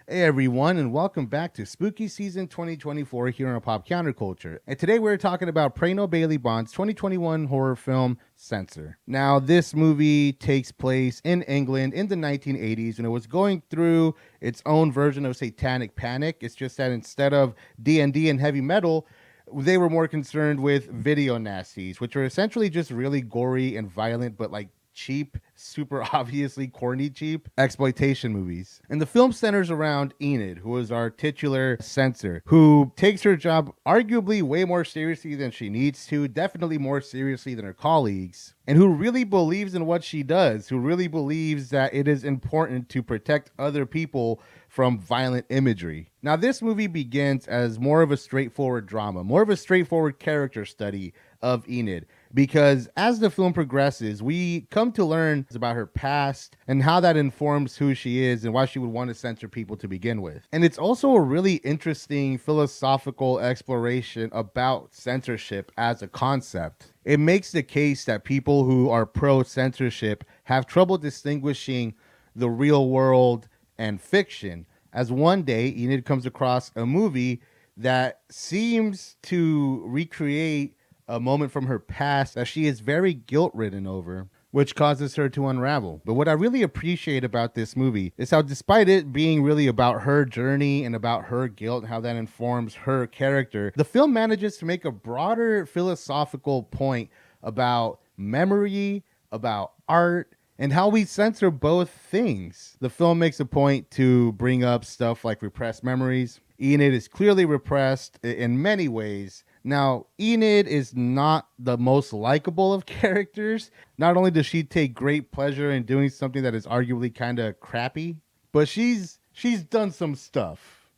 Hey everyone, and welcome back to Spooky Season 2024 here on Pop Counterculture. And today we're talking about Prano Bailey Bond's 2021 horror film, Censor. Now, this movie takes place in England in the 1980s, and it was going through its own version of satanic panic. It's just that instead of D&D and heavy metal, they were more concerned with video nasties, which are essentially just really gory and violent, but like cheap, super obviously corny cheap exploitation movies. And the film centers around Enid, who is our titular censor, who takes her job arguably way more seriously than she needs to, definitely more seriously than her colleagues, and who really believes in what she does, who really believes that it is important to protect other people from violent imagery. Now, this movie begins as more of a straightforward drama, more of a straightforward character study of Enid, because as the film progresses, we come to learn about her past and how that informs who she is and why she would want to censor people to begin with. And it's also a really interesting philosophical exploration about censorship as a concept. It makes the case that people who are pro-censorship have trouble distinguishing the real world and fiction, as one day Enid comes across a movie that seems to recreate a moment from her past that she is very guilt-ridden over, which causes her to unravel. But what I really appreciate about this movie is how, despite it being really about her journey and about her guilt and how that informs her character, the film manages to make a broader philosophical point about memory, about art, and how we censor both things. The film makes a point to bring up stuff like repressed memories. Enid is clearly repressed in many ways. Now, Enid is not the most likable of characters. Not only does she take great pleasure in doing something that is arguably kind of crappy, but she's done some stuff.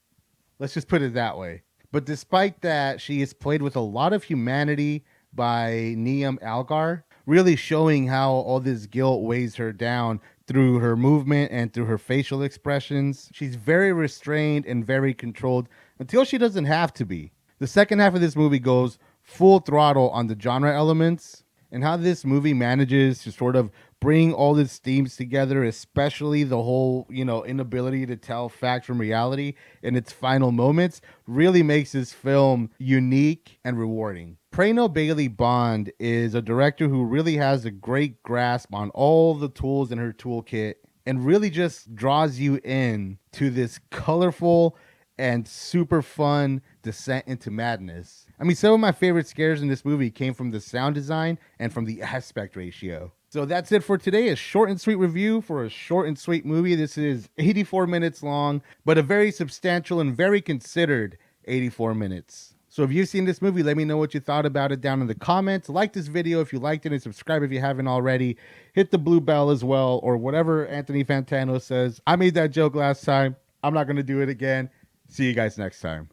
Let's just put it that way. But despite that, she is played with a lot of humanity by Niamh Algar, really showing how all this guilt weighs her down through her movement and through her facial expressions. She's very restrained and very controlled until she doesn't have to be. The second half of this movie goes full throttle on the genre elements and how this movie manages to sort of bring all these themes together, especially the whole, inability to tell fact from reality in its final moments, really makes this film unique and rewarding. Prano Bailey Bond is a director who really has a great grasp on all the tools in her toolkit and really just draws you in to this colorful and super fun descent into madness. I mean, some of my favorite scares in this movie came from the sound design and from the aspect ratio. So that's it for today. A short and sweet review for a short and sweet movie. This is 84 minutes long, but a very substantial and very considered 84 minutes. So if you've seen this movie, let me know what you thought about it down in the comments. Like this video if you liked it and subscribe if you haven't already. Hit the blue bell as well, or whatever Anthony Fantano says. I made that joke last time. I'm not going to do it again. See you guys next time.